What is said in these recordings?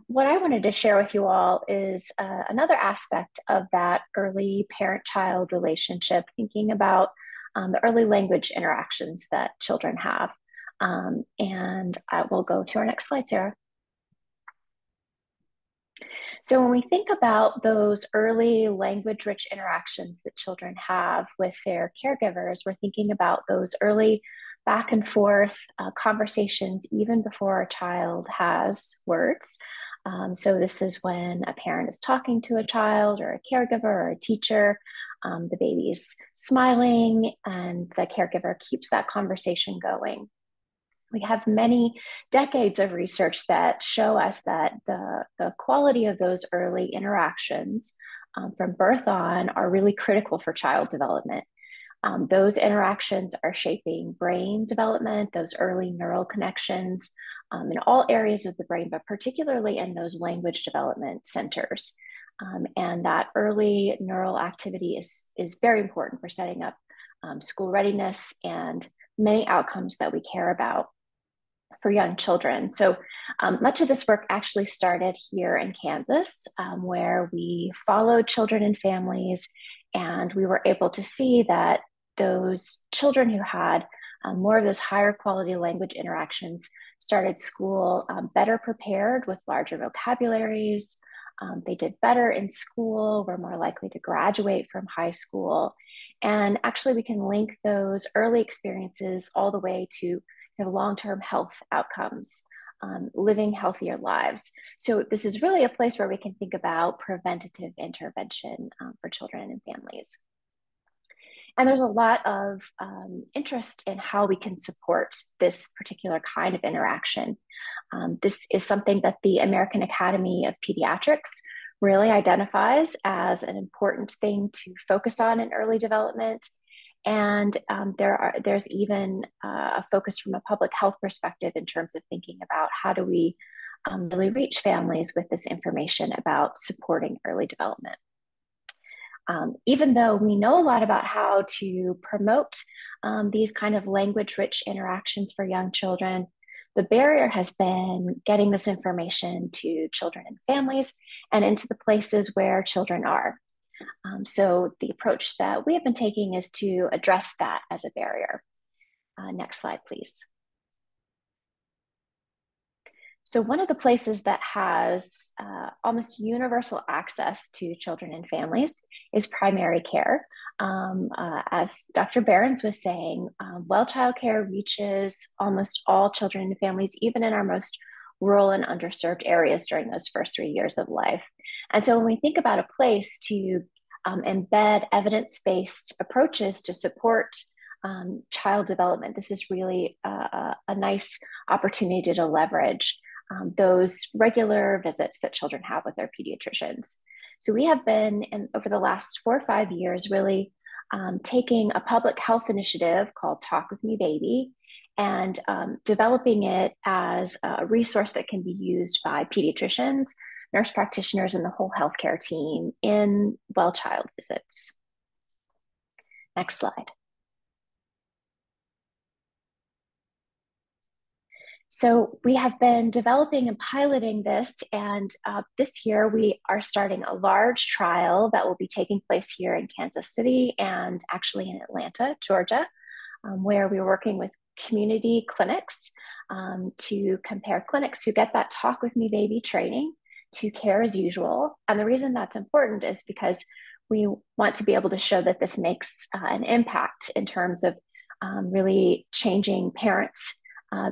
What I wanted to share with you all is another aspect of that early parent-child relationship, thinking about the early language interactions that children have. And I will go to our next slide, Sarah. So when we think about those early language-rich interactions that children have with their caregivers, we're thinking about those early back and forth conversations even before a child has words. So this is when a parent is talking to a child or a caregiver or a teacher. The baby's smiling and the caregiver keeps that conversation going. We have many decades of research that show us that the quality of those early interactions from birth on are really critical for child development. Those interactions are shaping brain development, those early neural connections in all areas of the brain, but particularly in those language development centers. And that early neural activity is very important for setting up school readiness and many outcomes that we care about for young children. So much of this work actually started here in Kansas, where we followed children and families, and we were able to see that those children who had more of those higher quality language interactions started school better prepared with larger vocabularies. They did better in school, were more likely to graduate from high school. And actually, we can link those early experiences all the way to long-term health outcomes, living healthier lives. So this is really a place where we can think about preventative intervention for children and families. And there's a lot of interest in how we can support this particular kind of interaction. This is something that the American Academy of Pediatrics really identifies as an important thing to focus on in early development. And there's even a focus from a public health perspective in terms of thinking about how do we really reach families with this information about supporting early development. Even though we know a lot about how to promote these kind of language-rich interactions for young children, the barrier has been getting this information to children and families and into the places where children are. So the approach that we have been taking is to address that as a barrier. Next slide, please. So one of the places that has almost universal access to children and families is primary care. As Dr. Behrens was saying, well child care reaches almost all children and families, even in our most rural and underserved areas during those first 3 years of life. And so when we think about a place to embed evidence-based approaches to support child development, this is really a nice opportunity to leverage those regular visits that children have with their pediatricians. So we have been, over the last 4 or 5 years, really taking a public health initiative called Talk With Me Baby and developing it as a resource that can be used by pediatricians, nurse practitioners, and the whole healthcare team in well child visits. Next slide. So we have been developing and piloting this, and this year we are starting a large trial that will be taking place here in Kansas City and actually in Atlanta, Georgia, where we're working with community clinics to compare clinics who get that Talk With Me Baby training to Care As Usual. And the reason that's important is because we want to be able to show that this makes an impact in terms of really changing parents'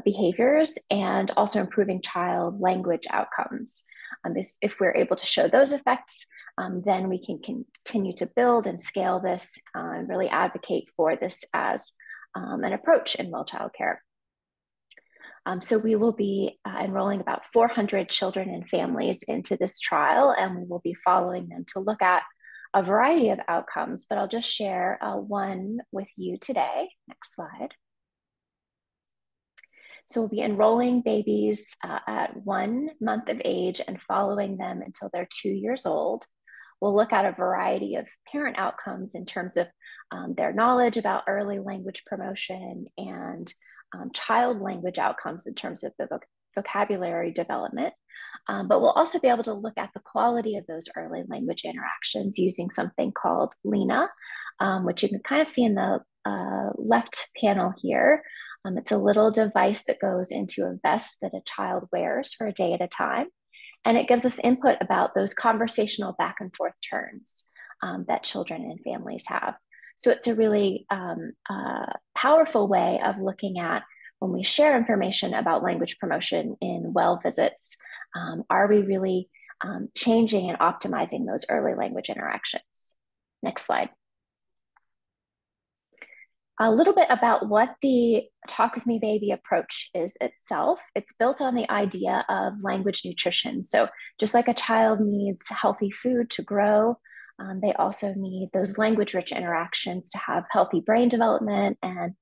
behaviors and also improving child language outcomes. If we're able to show those effects, then we can continue to build and scale this and really advocate for this as an approach in well child care. So we will be enrolling about 400 children and families into this trial, and we will be following them to look at a variety of outcomes, but I'll just share one with you today. Next slide. So we'll be enrolling babies at 1 month of age and following them until they're 2 years old. We'll look at a variety of parent outcomes in terms of their knowledge about early language promotion and child language outcomes in terms of the vocabulary development. But we'll also be able to look at the quality of those early language interactions using something called Lena, which you can kind of see in the left panel here. It's a little device that goes into a vest that a child wears for a day at a time. And it gives us input about those conversational back and forth turns that children and families have. So it's a really powerful way of looking at when we share information about language promotion in well visits. Are we really changing and optimizing those early language interactions? Next slide. A little bit about what the Talk With Me Baby approach is itself. It's built on the idea of language nutrition. So just like a child needs healthy food to grow, they also need those language-rich interactions to have healthy brain development and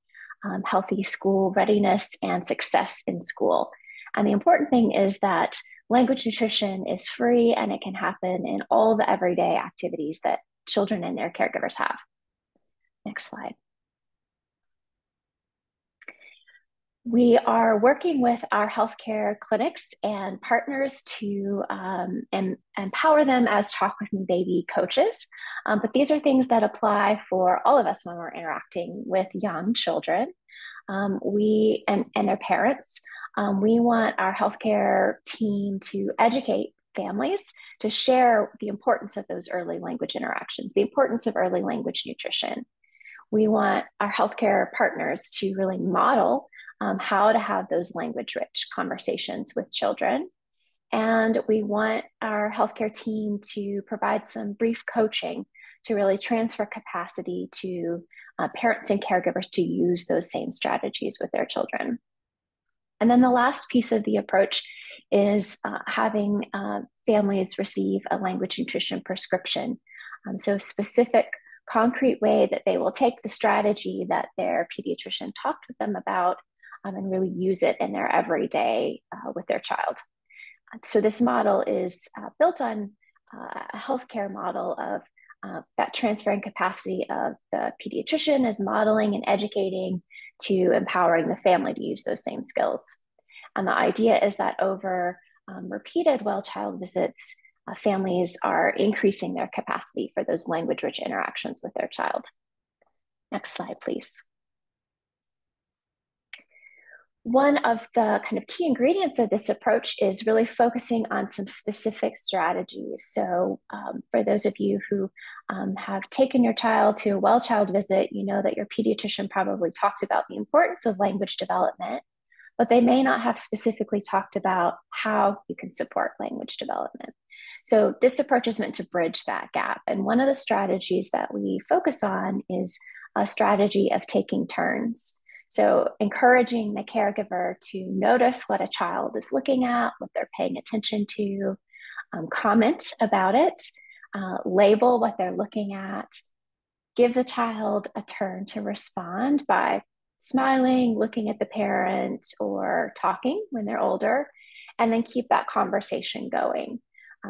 healthy school readiness and success in school. And the important thing is that language nutrition is free and it can happen in all the everyday activities that children and their caregivers have. Next slide. We are working with our healthcare clinics and partners to empower them as Talk With Me Baby coaches. But these are things that apply for all of us when we're interacting with young children and their parents. We want our healthcare team to educate families to share the importance of those early language interactions, the importance of early language nutrition. We want our healthcare partners to really model how to have those language-rich conversations with children. And we want our healthcare team to provide some brief coaching to really transfer capacity to parents and caregivers to use those same strategies with their children. And then the last piece of the approach is having families receive a language nutrition prescription. So specific, concrete way that they will take the strategy that their pediatrician talked with them about and really use it in their everyday with their child. So this model is built on a healthcare model of that transferring capacity of the pediatrician as modeling and educating to empowering the family to use those same skills. And the idea is that over repeated well-child visits, families are increasing their capacity for those language-rich interactions with their child. Next slide, please. One of the kind of key ingredients of this approach is really focusing on some specific strategies. So for those of you who have taken your child to a well-child visit, you know that your pediatrician probably talked about the importance of language development, but they may not have specifically talked about how you can support language development. So this approach is meant to bridge that gap. And one of the strategies that we focus on is a strategy of taking turns. So encouraging the caregiver to notice what a child is looking at, what they're paying attention to, comment about it, label what they're looking at, give the child a turn to respond by smiling, looking at the parent, or talking when they're older, and then keep that conversation going.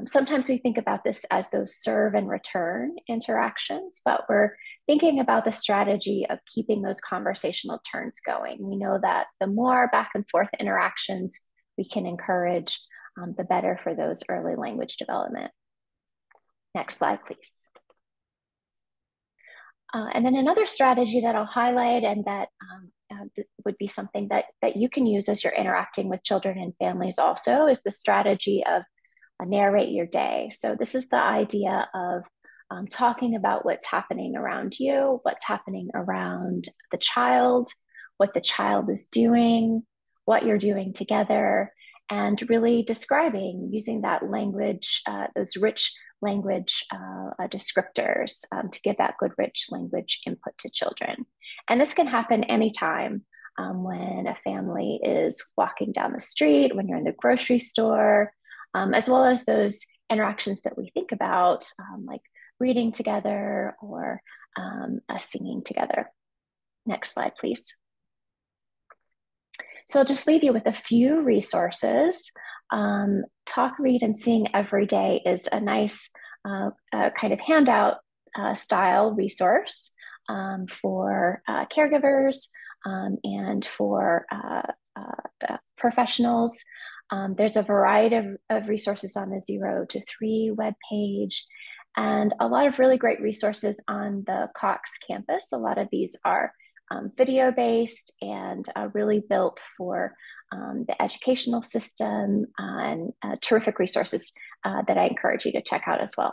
Sometimes we think about this as those serve and return interactions, but we're thinking about the strategy of keeping those conversational turns going. We know that the more back and forth interactions we can encourage, the better for those early language development. Next slide, please. And then another strategy that I'll highlight and that would be something that you can use as you're interacting with children and families also is the strategy of narrate your day. So this is the idea of talking about what's happening around you, what's happening around the child, what the child is doing, what you're doing together, and really describing using that language, those rich language descriptors to give that good, rich language input to children. And this can happen anytime when a family is walking down the street, when you're in the grocery store, as well as those interactions that we think about, like reading together or singing together. Next slide, please. So I'll just leave you with a few resources. Talk, Read, and Sing Every Day is a nice kind of handout style resource for caregivers and for professionals. There's a variety of resources on the 0 to 3 webpage, and a lot of really great resources on the Cox campus. A lot of these are video based and really built for the educational system, and terrific resources that I encourage you to check out as well.